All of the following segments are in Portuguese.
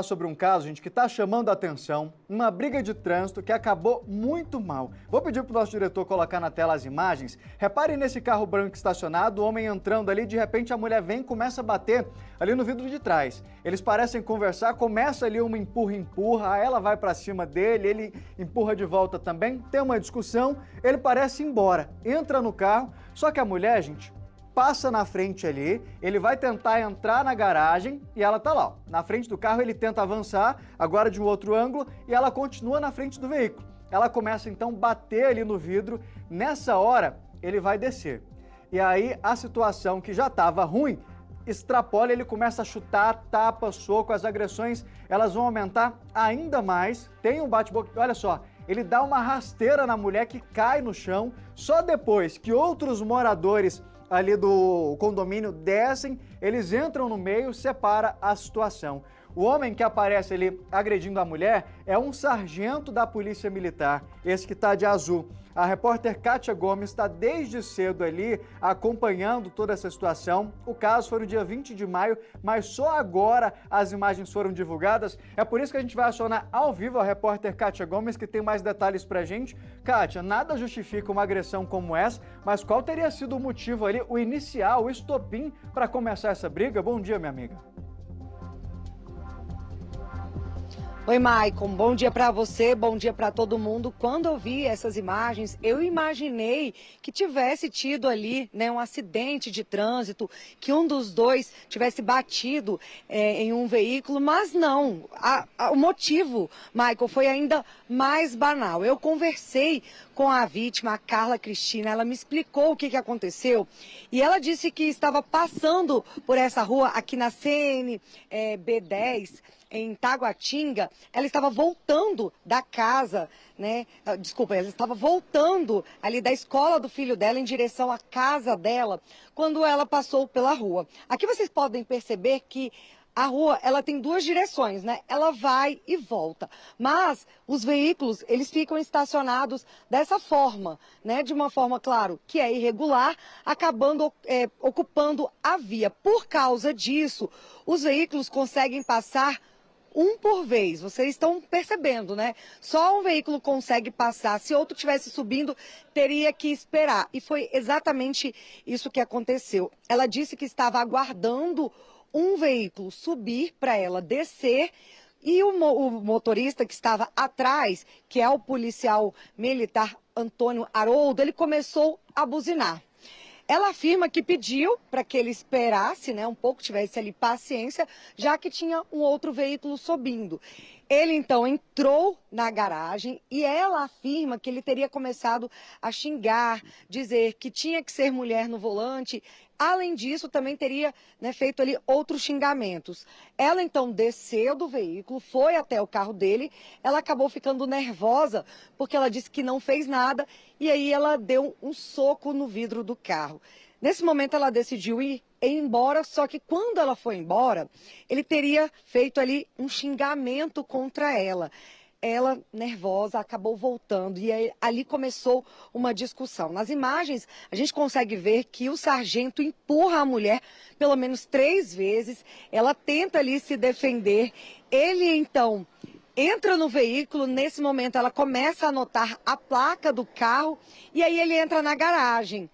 Sobre um caso, gente, que está chamando a atenção, uma briga de trânsito que acabou muito mal. Vou pedir para o nosso diretor colocar na tela as imagens. Reparem nesse carro branco estacionado, o homem entrando ali, de repente a mulher vem e começa a bater ali no vidro de trás. Eles parecem conversar, começa ali uma empurra-empurra, ela vai para cima dele, ele empurra de volta também, tem uma discussão, ele parece ir embora, entra no carro, só que a mulher, gente, passa na frente ali, ele vai tentar entrar na garagem e ela tá lá, ó, na frente do carro, ele tenta avançar, agora de um outro ângulo, e ela continua na frente do veículo. Ela começa então a bater ali no vidro, nessa hora ele vai descer. E aí a situação que já estava ruim, extrapola, ele começa a chutar, tapa, soco, as agressões, elas vão aumentar ainda mais, tem um bate-boca, olha só, ele dá uma rasteira na mulher que cai no chão, só depois que outros moradores ali do condomínio descem, eles entram no meio, separa a situação. O homem que aparece ali agredindo a mulher é um sargento da Polícia Militar, esse que está de azul. A repórter Kátia Gomes está desde cedo ali acompanhando toda essa situação. O caso foi no dia 20 de maio, mas só agora as imagens foram divulgadas. É por isso que a gente vai acionar ao vivo a repórter Kátia Gomes, que tem mais detalhes pra gente. Kátia, nada justifica uma agressão como essa, mas qual teria sido o motivo ali, o inicial, o estopim para começar essa briga? Bom dia, minha amiga. Oi, Maicon, bom dia para você, bom dia para todo mundo. Quando eu vi essas imagens, eu imaginei que tivesse tido ali, né, um acidente de trânsito, que um dos dois tivesse batido em um veículo, mas não. O motivo, Maicon, foi ainda mais banal. Eu conversei com a vítima, a Carla Cristina, ela me explicou o que aconteceu e ela disse que estava passando por essa rua aqui na CN B10, em Taguatinga. Ela estava voltando da casa, né? Desculpa, ela estava voltando ali da escola do filho dela em direção à casa dela, quando ela passou pela rua. Aqui vocês podem perceber que a rua, ela tem duas direções, né? Ela vai e volta. Mas os veículos, eles ficam estacionados dessa forma, né? De uma forma, claro, que é irregular, acabando ocupando a via. Por causa disso, os veículos conseguem passar um por vez, vocês estão percebendo, né? Só um veículo consegue passar, se outro estivesse subindo, teria que esperar. E foi exatamente isso que aconteceu. Ela disse que estava aguardando um veículo subir para ela descer, e o motorista que estava atrás, que é o policial militar Antônio Haroldo, ele começou a buzinar. Ela afirma que pediu para que ele esperasse, né, um pouco, tivesse ali paciência, já que tinha um outro veículo subindo. Ele então entrou na garagem e ela afirma que ele teria começado a xingar, dizer que tinha que ser mulher no volante. Além disso, também teria, né, feito ali outros xingamentos. Ela então desceu do veículo, foi até o carro dele, ela acabou ficando nervosa porque ela disse que não fez nada e aí ela deu um soco no vidro do carro. Nesse momento ela decidiu ir embora, só que quando ela foi embora, ele teria feito ali um xingamento contra ela. Ela, nervosa, acabou voltando e aí, ali começou uma discussão. Nas imagens, a gente consegue ver que o sargento empurra a mulher pelo menos 3 vezes. Ela tenta ali se defender. Ele, então, entra no veículo. Nesse momento, ela começa a anotar a placa do carro e aí ele entra na garagem.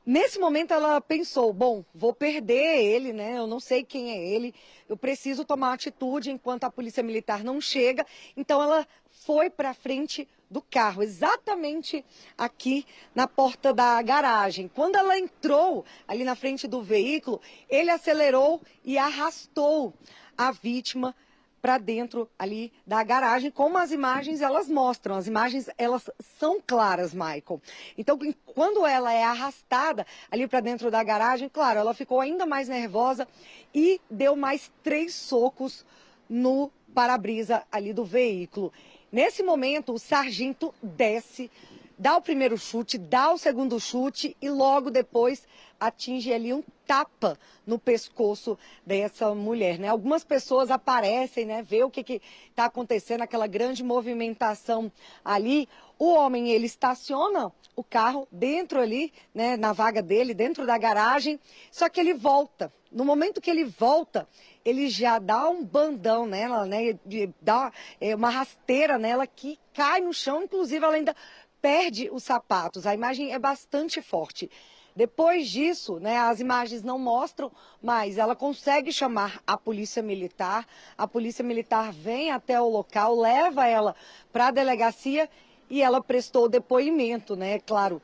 Nesse momento ela pensou, bom, vou perder ele, né? Eu não sei quem é ele, eu preciso tomar atitude enquanto a polícia militar não chega. Então ela foi para frente do carro, exatamente aqui na porta da garagem. Quando ela entrou ali na frente do veículo, ele acelerou e arrastou a vítima para dentro ali da garagem, como as imagens elas mostram. As imagens elas são claras, Michael. Então, quando ela é arrastada ali para dentro da garagem, claro, ela ficou ainda mais nervosa e deu mais 3 socos no para-brisa ali do veículo. Nesse momento, o sargento desce, dá o primeiro chute, dá o segundo chute e logo depois atinge ali um tapa no pescoço dessa mulher, né? Algumas pessoas aparecem, né? Vê o que está acontecendo, aquela grande movimentação ali. O homem, ele estaciona o carro dentro ali, né? Na vaga dele, dentro da garagem, só que ele volta. No momento que ele volta, ele já dá um bandão nela, né? Dá uma rasteira nela que cai no chão, inclusive ela ainda perde os sapatos. A imagem é bastante forte. Depois disso, né, as imagens não mostram, mas ela consegue chamar a polícia militar vem até o local, leva ela para a delegacia e ela prestou depoimento, né? Claro,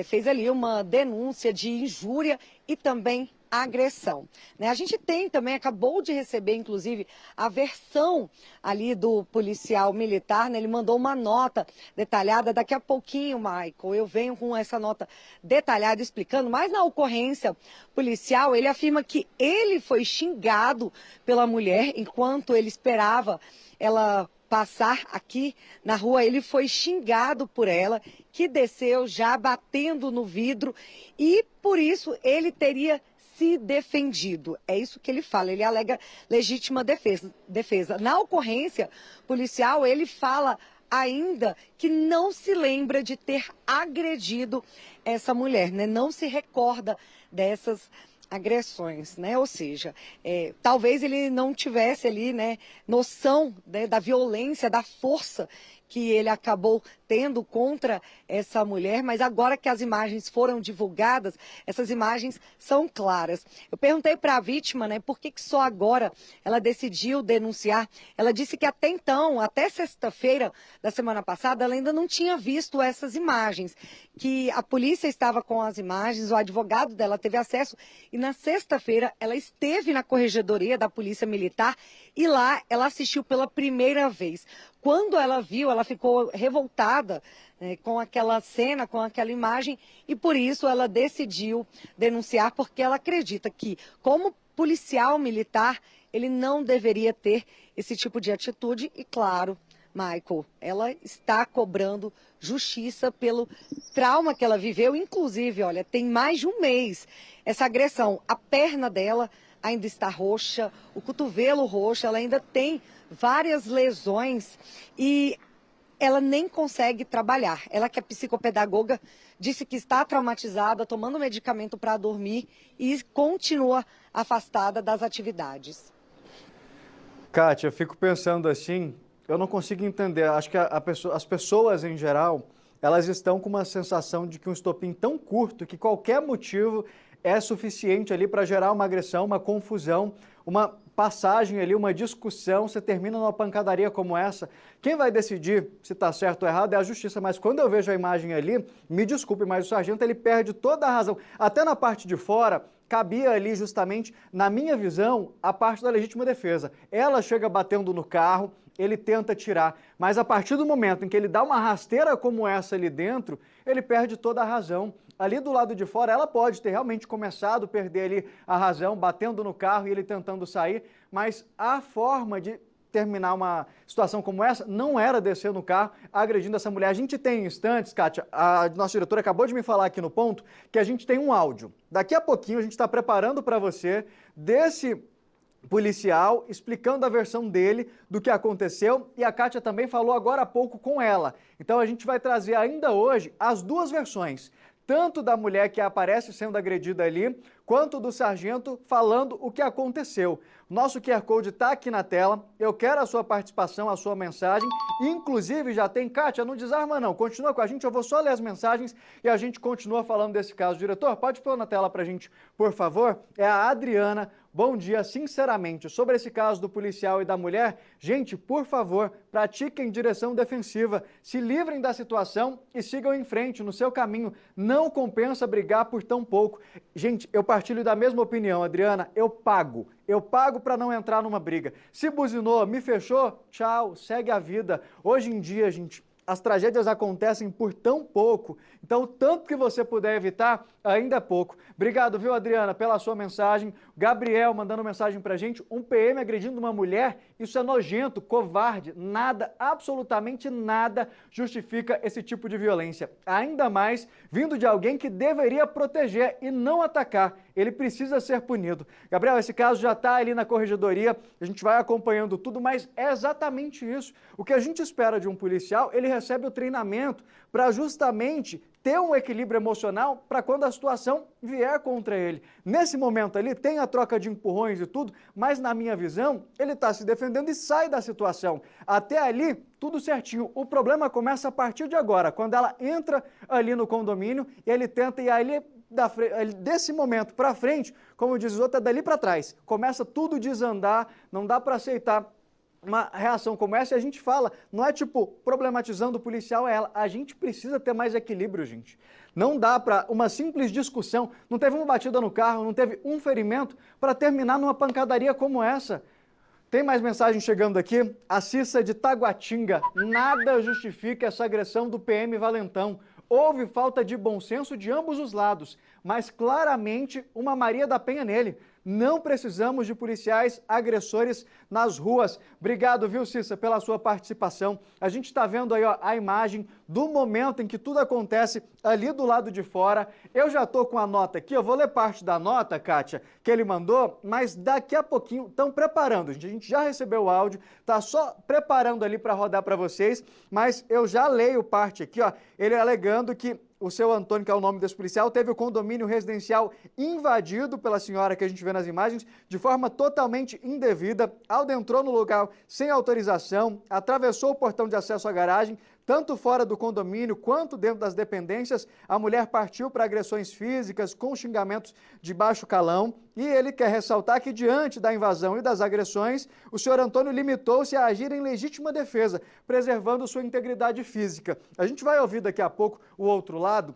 fez ali uma denúncia de injúria e também agressão, né? A gente tem também, acabou de receber, inclusive, a versão ali do policial militar, né? Ele mandou uma nota detalhada. Daqui a pouquinho, Michael, eu venho com essa nota detalhada explicando, mas na ocorrência policial, ele afirma que ele foi xingado pela mulher enquanto ele esperava ela passar aqui na rua. Ele foi xingado por ela, que desceu já batendo no vidro, e por isso ele teria se defendido. É isso que ele fala, ele alega legítima defesa. Na ocorrência policial, ele fala ainda que não se lembra de ter agredido essa mulher, né? Não se recorda dessas agressões, né? Ou seja, talvez ele não tivesse ali, né, noção, né, da violência, da força que ele acabou tendo contra essa mulher, mas agora que as imagens foram divulgadas, essas imagens são claras. Eu perguntei para a vítima, né, por que só agora ela decidiu denunciar. Ela disse que até então, até sexta-feira da semana passada, ela ainda não tinha visto essas imagens, que a polícia estava com as imagens, o advogado dela teve acesso, e na sexta-feira ela esteve na corregedoria da Polícia Militar e lá ela assistiu pela primeira vez. Quando ela viu, ela ficou revoltada, né, com aquela cena, com aquela imagem, e por isso ela decidiu denunciar, porque ela acredita que, como policial militar, ele não deveria ter esse tipo de atitude. E claro, Michael, ela está cobrando justiça pelo trauma que ela viveu. Inclusive, olha, tem mais de um mês essa agressão. A perna dela ainda está roxa, o cotovelo roxo, ela ainda tem várias lesões e ela nem consegue trabalhar. Ela, que é psicopedagoga, disse que está traumatizada, tomando medicamento para dormir e continua afastada das atividades. Kátia, eu fico pensando assim, eu não consigo entender. Acho que as pessoas em geral, elas estão com uma sensação de que um estopim tão curto que qualquer motivo é suficiente ali para gerar uma agressão, uma confusão, uma passagem ali, uma discussão, você termina numa pancadaria como essa. Quem vai decidir se está certo ou errado é a justiça, mas quando eu vejo a imagem ali, me desculpe, mas o sargento ele perde toda a razão. Até na parte de fora, cabia ali justamente, na minha visão, a parte da legítima defesa. Ela chega batendo no carro, ele tenta tirar, mas a partir do momento em que ele dá uma rasteira como essa ali dentro, ele perde toda a razão. Ali do lado de fora, ela pode ter realmente começado a perder ali a razão, batendo no carro e ele tentando sair, mas a forma de terminar uma situação como essa não era descer no carro agredindo essa mulher. A gente tem instantes, Kátia, a nossa diretora acabou de me falar aqui no ponto, que a gente tem um áudio. Daqui a pouquinho a gente está preparando para você desse policial explicando a versão dele do que aconteceu, e a Kátia também falou agora há pouco com ela. Então a gente vai trazer ainda hoje as duas versões, tanto da mulher que aparece sendo agredida ali, quanto do sargento falando o que aconteceu. Nosso QR Code está aqui na tela, eu quero a sua participação, a sua mensagem, inclusive já tem, Kátia, não desarma não, continua com a gente, eu vou só ler as mensagens e a gente continua falando desse caso. Diretor, pode pôr na tela pra gente, por favor? É a Adriana. Bom dia, sinceramente, sobre esse caso do policial e da mulher, gente, por favor, pratiquem direção defensiva, se livrem da situação e sigam em frente no seu caminho, não compensa brigar por tão pouco. Gente, eu partilho da mesma opinião, Adriana, eu pago para não entrar numa briga. Se buzinou, me fechou, tchau, segue a vida. Hoje em dia, gente, as tragédias acontecem por tão pouco, então tanto que você puder evitar, ainda é pouco. Obrigado, viu, Adriana, pela sua mensagem. Gabriel mandando mensagem pra gente, um PM agredindo uma mulher, isso é nojento, covarde, nada, absolutamente nada justifica esse tipo de violência. Ainda mais vindo de alguém que deveria proteger e não atacar. Ele precisa ser punido. Gabriel, esse caso já está ali na corregedoria, a gente vai acompanhando tudo, mas é exatamente isso. O que a gente espera de um policial, ele recebe o treinamento para justamente ter um equilíbrio emocional para quando a situação vier contra ele. Nesse momento ali, tem a troca de empurrões e tudo, mas na minha visão, ele está se defendendo e sai da situação. Até ali, tudo certinho. O problema começa a partir de agora, quando ela entra ali no condomínio e ele tenta ir ali desse momento para frente, como diz o outro, é dali para trás. Começa tudo a desandar, não dá para aceitar uma reação como essa, e a gente fala, não é tipo problematizando o policial, é ela. A gente precisa ter mais equilíbrio, gente. Não dá para uma simples discussão, não teve uma batida no carro, não teve um ferimento para terminar numa pancadaria como essa. Tem mais mensagem chegando aqui. A Cissa de Taguatinga. Nada justifica essa agressão do PM Valentão. Houve falta de bom senso de ambos os lados, mas claramente uma Maria da Penha nele. Não precisamos de policiais agressores nas ruas. Obrigado, viu, Cissa, pela sua participação. A gente está vendo aí, ó, a imagem do momento em que tudo acontece ali do lado de fora. Eu já estou com a nota aqui, eu vou ler parte da nota, Kátia, que ele mandou, mas daqui a pouquinho estão preparando. A gente já recebeu o áudio, está só preparando ali para rodar para vocês, mas eu já leio parte aqui, ó, ele alegando que o seu Antônio, que é o nome desse policial, teve o condomínio residencial invadido pela senhora que a gente vê nas imagens de forma totalmente indevida, adentrou no local sem autorização, atravessou o portão de acesso à garagem, tanto fora do condomínio quanto dentro das dependências. A mulher partiu para agressões físicas com xingamentos de baixo calão e ele quer ressaltar que diante da invasão e das agressões, o senhor Antônio limitou-se a agir em legítima defesa, preservando sua integridade física. A gente vai ouvir daqui a pouco o outro lado,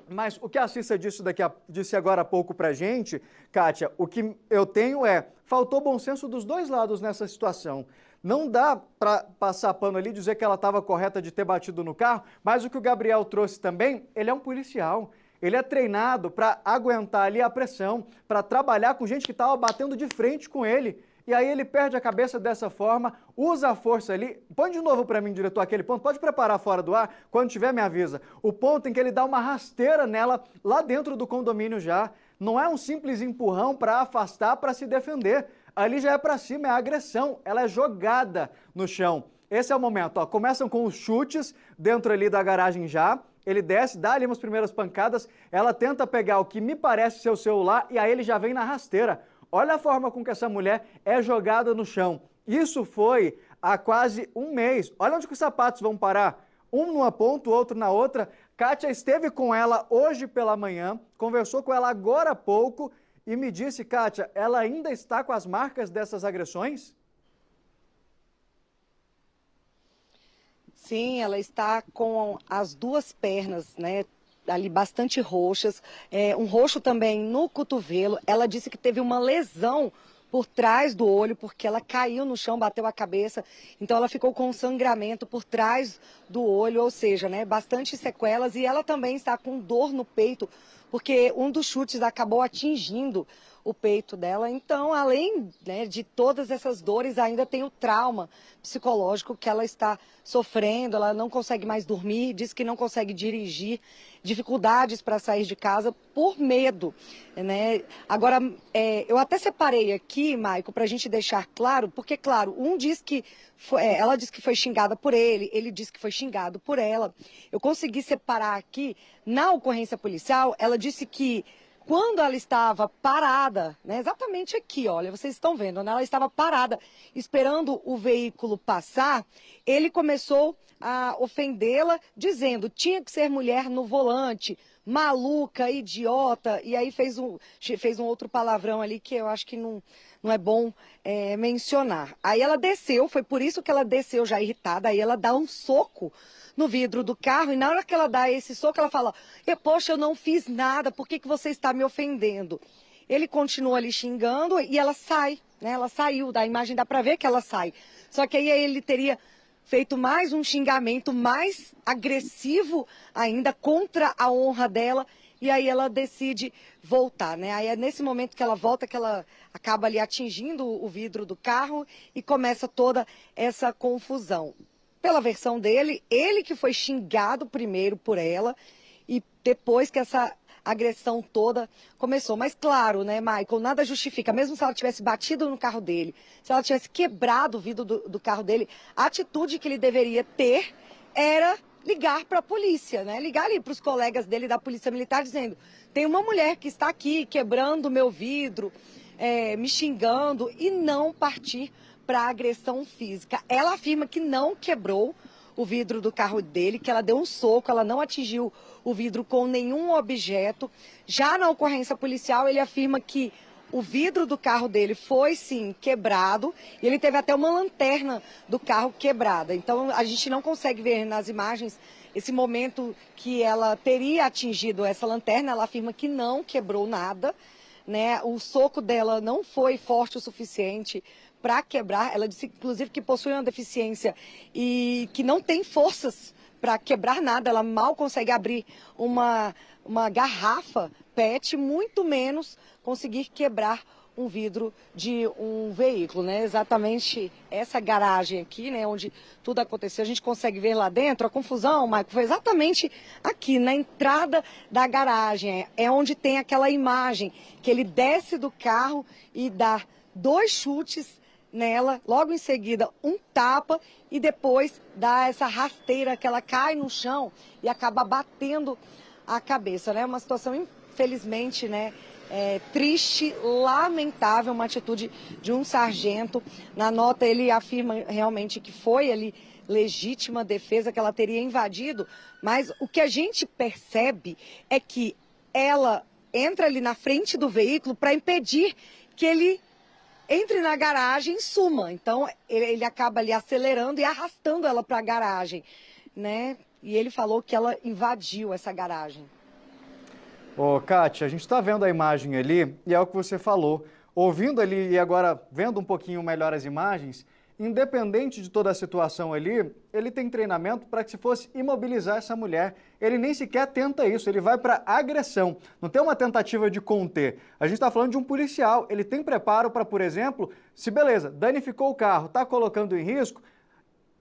mas o que a Cissa disse agora há pouco pra gente, Kátia, o que eu tenho faltou bom senso dos dois lados nessa situação. Não dá para passar pano ali e dizer que ela estava correta de ter batido no carro, mas o que o Gabriel trouxe também, ele é um policial. Ele é treinado para aguentar ali a pressão, para trabalhar com gente que estava batendo de frente com ele. E aí ele perde a cabeça dessa forma, usa a força ali. Põe de novo para mim, diretor, aquele ponto. Pode preparar fora do ar, quando tiver me avisa. O ponto em que ele dá uma rasteira nela lá dentro do condomínio já. Não é um simples empurrão para afastar, para se defender. Ali já é para cima, é agressão, ela é jogada no chão. Esse é o momento, ó. Começam com os chutes dentro ali da garagem já, ele desce, dá ali umas primeiras pancadas, ela tenta pegar o que me parece ser o celular e aí ele já vem na rasteira. Olha a forma com que essa mulher é jogada no chão. Isso foi há quase um mês. Olha onde que os sapatos vão parar. Um numa ponta, o outro na outra. Kátia esteve com ela hoje pela manhã, conversou com ela agora há pouco, e me disse, Kátia, ela ainda está com as marcas dessas agressões? Sim, ela está com as duas pernas, né, ali bastante roxas, um roxo também no cotovelo. Ela disse que teve uma lesão por trás do olho, porque ela caiu no chão, bateu a cabeça, então ela ficou com um sangramento por trás do olho, ou seja, né, bastante sequelas, e ela também está com dor no peito, porque um dos chutes acabou atingindo o peito dela. Então, além, né, de todas essas dores, ainda tem o trauma psicológico que ela está sofrendo. Ela não consegue mais dormir, diz que não consegue dirigir, dificuldades para sair de casa por medo, né? Agora, eu até separei aqui, Maico, para a gente deixar claro, porque, claro, um diz que ela diz que foi xingada por ele diz que foi xingado por ela. Eu consegui separar aqui, na ocorrência policial, ela disse que quando ela estava parada, né, exatamente aqui, olha, vocês estão vendo, né, ela estava parada esperando o veículo passar, ele começou a ofendê-la, dizendo: tinha que ser mulher no volante, maluca, idiota, e aí fez um outro palavrão ali que eu acho que não é bom mencionar. Aí ela desceu, foi por isso que ela desceu já irritada, aí ela dá um soco no vidro do carro, e na hora que ela dá esse soco, ela fala: poxa, eu não fiz nada, por que você está me ofendendo? Ele continua ali xingando e ela sai, né? Ela saiu, da imagem dá para ver que ela sai. Só que aí ele teria feito mais um xingamento mais agressivo ainda contra a honra dela, e aí ela decide voltar, né? Aí é nesse momento que ela volta que ela acaba ali atingindo o vidro do carro e começa toda essa confusão. Pela versão dele, ele que foi xingado primeiro por ela e depois que essa agressão toda começou. Mas claro, né, Michael, nada justifica, mesmo se ela tivesse batido no carro dele, se ela tivesse quebrado o vidro do carro dele, a atitude que ele deveria ter era ligar para a polícia, né? Ligar ali para os colegas dele da Polícia Militar dizendo: tem uma mulher que está aqui quebrando o meu vidro, me xingando, e não partir para agressão física. Ela afirma que não quebrou o vidro do carro dele, que ela deu um soco, ela não atingiu o vidro com nenhum objeto. Já na ocorrência policial, ele afirma que o vidro do carro dele foi, sim, quebrado, e ele teve até uma lanterna do carro quebrada. Então, a gente não consegue ver nas imagens esse momento que ela teria atingido essa lanterna. Ela afirma que não quebrou nada, né? O soco dela não foi forte o suficiente para quebrar. Ela disse, inclusive, que possui uma deficiência e que não tem forças para quebrar nada. Ela mal consegue abrir uma garrafa PET, muito menos conseguir quebrar um vidro de um veículo, né? Exatamente essa garagem aqui, né, onde tudo aconteceu. A gente consegue ver lá dentro a confusão, Maico, foi exatamente aqui, na entrada da garagem. É onde tem aquela imagem que ele desce do carro e dá 2 chutes nela, logo em seguida um tapa e depois dá essa rasteira que ela cai no chão e acaba batendo a cabeça, né? Uma situação, infelizmente, né, triste, lamentável, uma atitude de um sargento. Na nota ele afirma realmente que foi ali legítima defesa, que ela teria invadido, mas o que a gente percebe é que ela entra ali na frente do veículo para impedir que ele entre na garagem e suma. Então, ele acaba ali acelerando e arrastando ela para a garagem, né? E ele falou que ela invadiu essa garagem. Ô, Kátia, a gente está vendo a imagem ali e é o que você falou. Ouvindo ali e agora vendo um pouquinho melhor as imagens, independente de toda a situação ali, ele tem treinamento para que, se fosse imobilizar essa mulher, ele nem sequer tenta isso, ele vai para agressão. Não tem uma tentativa de conter. A gente está falando de um policial, ele tem preparo para, por exemplo, se beleza, danificou o carro, está colocando em risco,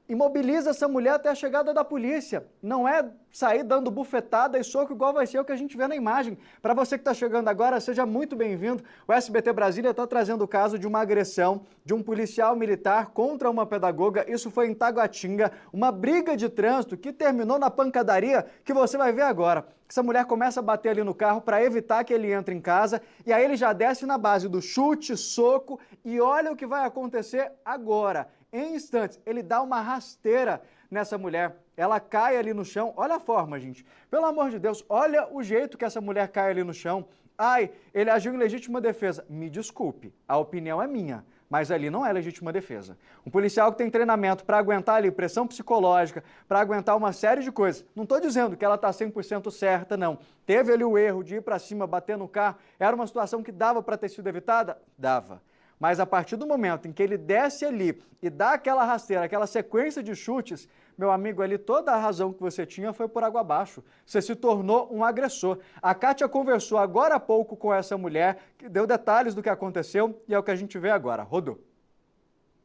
imobiliza essa mulher até a chegada da polícia. Não é sair dando bufetada e soco igual vai ser o que a gente vê na imagem. Para você que está chegando agora, seja muito bem-vindo. O SBT Brasília está trazendo o caso de uma agressão de um policial militar contra uma pedagoga. Isso foi em Taguatinga, uma briga de trânsito que terminou na pancadaria que você vai ver agora. Essa mulher começa a bater ali no carro para evitar que ele entre em casa e aí ele já desce na base do chute, soco e olha o que vai acontecer agora. Em instantes, ele dá uma rasteira nessa mulher, ela cai ali no chão, olha a forma, gente, pelo amor de Deus, olha o jeito que essa mulher cai ali no chão. Ai, ele agiu em legítima defesa. Me desculpe, a opinião é minha, mas ali não é legítima defesa. Um policial que tem treinamento para aguentar ali pressão psicológica, para aguentar uma série de coisas. Não estou dizendo que ela está 100% certa, não. Teve ali o erro de ir para cima, bater no carro, era uma situação que dava para ter sido evitada? Dava. Mas a partir do momento em que ele desce ali e dá aquela rasteira, aquela sequência de chutes, meu amigo, ali toda a razão que você tinha foi por água abaixo. Você se tornou um agressor. A Kátia conversou agora há pouco com essa mulher, que deu detalhes do que aconteceu e é o que a gente vê agora. Rodou.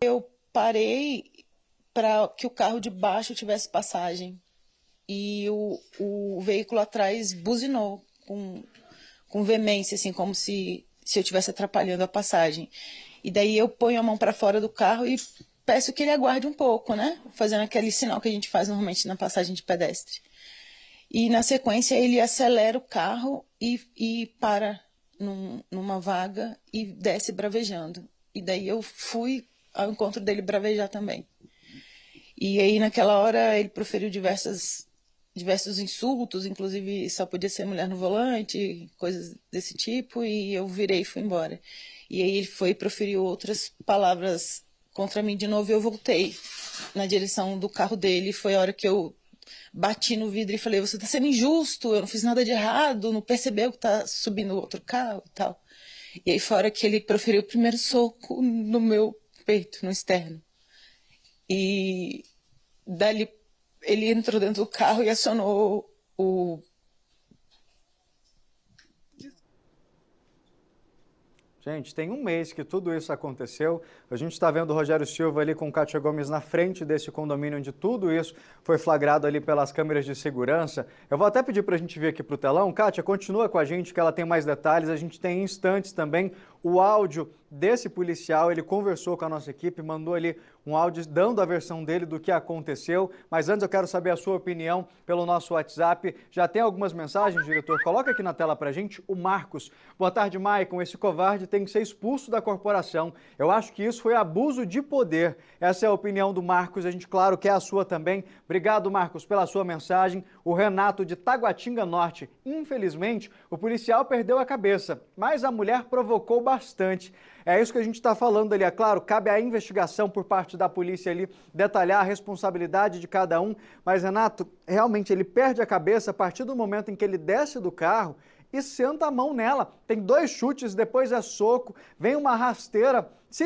Eu parei para que o carro de baixo tivesse passagem e o veículo atrás buzinou com veemência, assim, como se eu estivesse atrapalhando a passagem. E daí eu ponho a mão para fora do carro e peço que ele aguarde um pouco, né? Fazendo aquele sinal que a gente faz normalmente na passagem de pedestre. E na sequência ele acelera o carro e para numa vaga e desce bravejando. E daí eu fui ao encontro dele bravejar também. E aí naquela hora ele proferiu diversos insultos, inclusive só podia ser mulher no volante, coisas desse tipo, e eu virei e fui embora. E aí ele foi e proferiu outras palavras contra mim de novo e eu voltei na direção do carro dele. Foi a hora que eu bati no vidro e falei: você está sendo injusto, eu não fiz nada de errado, não percebeu que está subindo outro carro e tal. E aí foi a hora que ele proferiu o primeiro soco no meu peito, no externo. E dali ele entrou dentro do carro e acionou o... Gente, tem um mês que tudo isso aconteceu. A gente está vendo o Rogério Silva ali com Kátia Gomes na frente desse condomínio onde tudo isso foi flagrado ali pelas câmeras de segurança. Eu vou até pedir para a gente vir aqui para o telão. Kátia, continua com a gente que ela tem mais detalhes. A gente tem em instantes também o áudio desse policial. Ele conversou com a nossa equipe, mandou ali um áudio dando a versão dele do que aconteceu. Mas antes eu quero saber a sua opinião pelo nosso WhatsApp. Já tem algumas mensagens, diretor? Coloca aqui na tela pra gente o Marcos. Boa tarde, Maicon. Esse covarde tem que ser expulso da corporação. Eu acho que isso foi abuso de poder. Essa é a opinião do Marcos. A gente, claro, quer a sua também. Obrigado, Marcos, pela sua mensagem. O Renato de Taguatinga Norte. Infelizmente, o policial perdeu a cabeça, mas a mulher provocou bastante. É isso que a gente está falando ali. É claro, cabe à investigação por parte da polícia ali detalhar a responsabilidade de cada um. Mas, Renato, realmente ele perde a cabeça a partir do momento em que ele desce do carro e senta a mão nela. Tem 2 chutes, depois é soco, vem uma rasteira. Se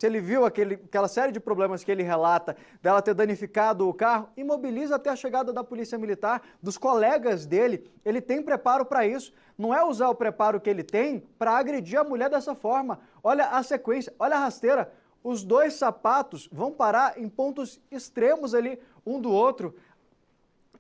ele viu aquela série de problemas que ele relata, dela ter danificado o carro, imobiliza até a chegada da polícia militar, dos colegas dele. Ele tem preparo para isso. Não é usar o preparo que ele tem para agredir a mulher dessa forma. Olha a sequência, olha a rasteira. Os 2 sapatos vão parar em pontos extremos ali, um do outro.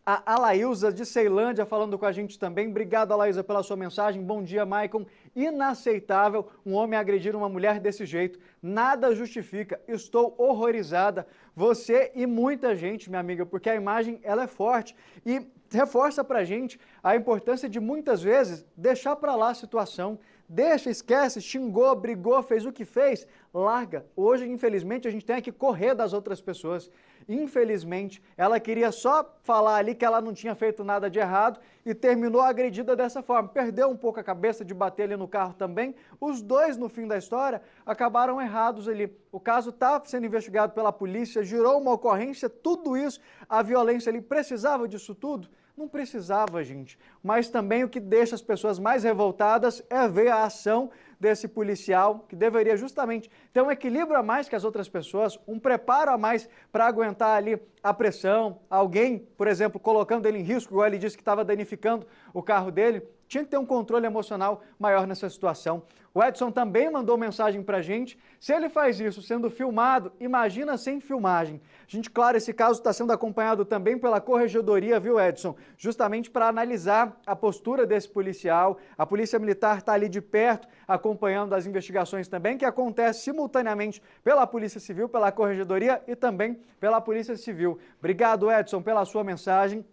A Alaísa de Ceilândia falando com a gente também. Obrigado, Alaísa, pela sua mensagem. Bom dia, Maicon. Inaceitável um homem agredir uma mulher desse jeito. Nada justifica. Estou horrorizada. Você e muita gente, minha amiga, porque a imagem ela é forte e reforça pra gente a importância de muitas vezes deixar pra lá a situação. Deixa, esquece, xingou, brigou, fez o que fez, larga. Hoje, infelizmente, a gente tem que correr das outras pessoas. Infelizmente, ela queria só falar ali que ela não tinha feito nada de errado e terminou agredida dessa forma. Perdeu um pouco a cabeça de bater ali no carro também. Os 2, no fim da história, acabaram errados ali. O caso está sendo investigado pela polícia, girou uma ocorrência, tudo isso, a violência ali, precisava disso tudo? Não precisava, gente. Mas também o que deixa as pessoas mais revoltadas é ver a ação desse policial, que deveria justamente ter um equilíbrio a mais que as outras pessoas, um preparo a mais para aguentar ali a pressão, alguém, por exemplo, colocando ele em risco, igual ele disse que estava danificando o carro dele, tinha que ter um controle emocional maior nessa situação. O Edson também mandou mensagem pra gente. Se ele faz isso sendo filmado, imagina sem filmagem. Gente, claro, esse caso está sendo acompanhado também pela Corregedoria, viu, Edson? Justamente para analisar a postura desse policial. A Polícia Militar está ali de perto, acompanhando as investigações também, que acontecem simultaneamente pela Polícia Civil, pela Corregedoria e também pela Polícia Civil. Obrigado, Edson, pela sua mensagem.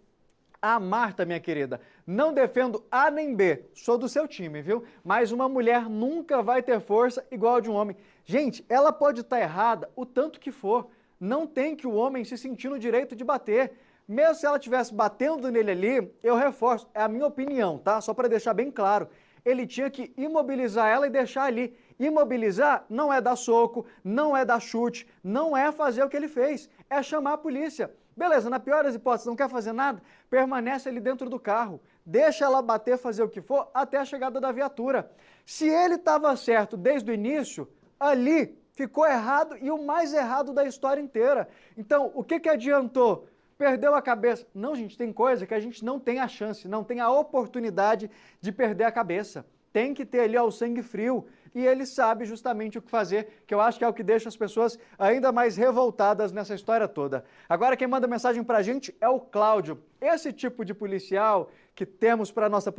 A Marta, minha querida, não defendo A nem B, sou do seu time, viu? Mas uma mulher nunca vai ter força igual a de um homem. Gente, ela pode estar errada o tanto que for. Não tem que o homem se sentir no direito de bater. Mesmo se ela estivesse batendo nele ali, eu reforço, é a minha opinião, tá? Só para deixar bem claro. Ele tinha que imobilizar ela e deixar ali. Imobilizar não é dar soco, não é dar chute, não é fazer o que ele fez, é chamar a polícia. Beleza, na pior das hipóteses, não quer fazer nada, permanece ali dentro do carro, deixa ela bater, fazer o que for, até a chegada da viatura. Se ele estava certo desde o início, ali ficou errado e o mais errado da história inteira. Então, o que adiantou? Perdeu a cabeça? Não, gente, tem coisa que a gente não tem a chance, não tem a oportunidade de perder a cabeça. Tem que ter ali o sangue frio. E ele sabe justamente o que fazer, que eu acho que é o que deixa as pessoas ainda mais revoltadas nessa história toda. Agora quem manda mensagem pra gente é o Cláudio. Esse é o tipo de policial que temos para nossa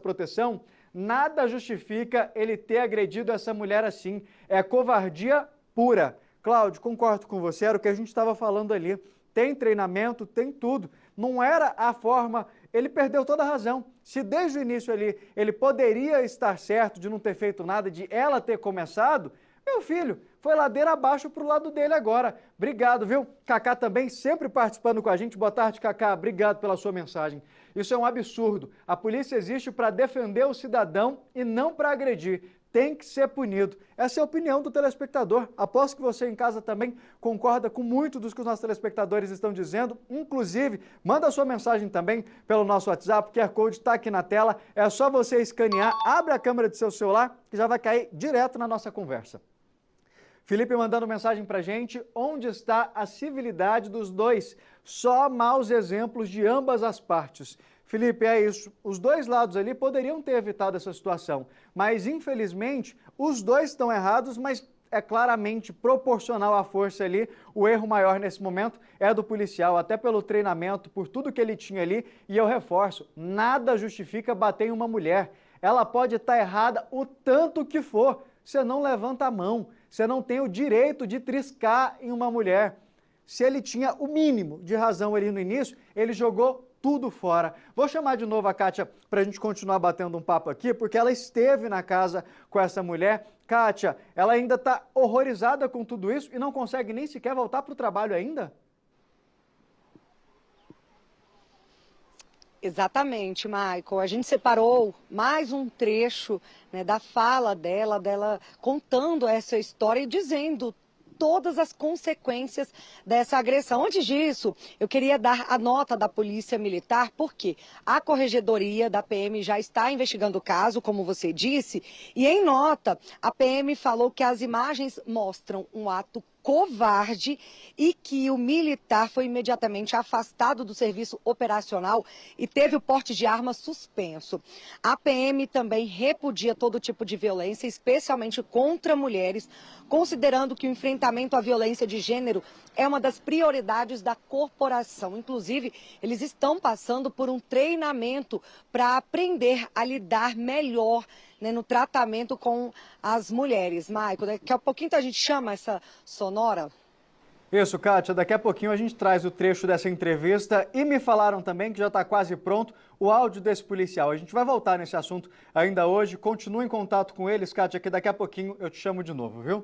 proteção. Nada justifica ele ter agredido essa mulher assim. É covardia pura. Cláudio, concordo com você, era o que a gente estava falando ali. Tem treinamento, tem tudo. Não era a forma... Ele perdeu toda a razão. Se desde o início ele poderia estar certo de não ter feito nada, de ela ter começado, meu filho, foi ladeira abaixo pro lado dele agora. Obrigado, viu? Cacá também sempre participando com a gente. Boa tarde, Cacá. Obrigado pela sua mensagem. Isso é um absurdo. A polícia existe para defender o cidadão e não para agredir. Tem que ser punido. Essa é a opinião do telespectador. Aposto que você em casa também concorda com muito dos que os nossos telespectadores estão dizendo. Inclusive, manda sua mensagem também pelo nosso WhatsApp, o QR Code está aqui na tela. É só você escanear, abre a câmera do seu celular que já vai cair direto na nossa conversa. Felipe mandando mensagem pra gente, onde está a civilidade dos dois? Só maus exemplos de ambas as partes. Felipe, é isso. Os dois lados ali poderiam ter evitado essa situação, mas infelizmente os dois estão errados, mas é claramente proporcional à força ali. O erro maior nesse momento é do policial, até pelo treinamento, por tudo que ele tinha ali. E eu reforço, nada justifica bater em uma mulher. Ela pode estar errada o tanto que for, você não levanta a mão. você não tem o direito de triscar em uma mulher. Se ele tinha o mínimo de razão ali no início, ele jogou tudo fora. Vou chamar de novo a Kátia para a gente continuar batendo um papo aqui, porque ela esteve na casa com essa mulher. Kátia, ela ainda está horrorizada com tudo isso e não consegue nem sequer voltar para o trabalho ainda? Exatamente, Michael. A gente separou mais um trecho, né, da fala dela contando essa história e dizendo todas as consequências dessa agressão. Antes disso, eu queria dar a nota da Polícia Militar, porque a Corregedoria da PM já está investigando o caso, como você disse, e em nota, a PM falou que as imagens mostram um ato covarde e que o militar foi imediatamente afastado do serviço operacional e teve o porte de arma suspenso. A PM também repudia todo tipo de violência, especialmente contra mulheres, considerando que o enfrentamento à violência de gênero é uma das prioridades da corporação. Inclusive, eles estão passando por um treinamento para aprender a lidar melhor, né, no tratamento com as mulheres. Maico, daqui a pouquinho a gente chama essa sonora. Isso, Kátia, daqui a pouquinho a gente traz o trecho dessa entrevista e me falaram também que já está quase pronto o áudio desse policial. A gente vai voltar nesse assunto ainda hoje. Continua em contato com eles, Kátia, que daqui a pouquinho eu te chamo de novo, viu?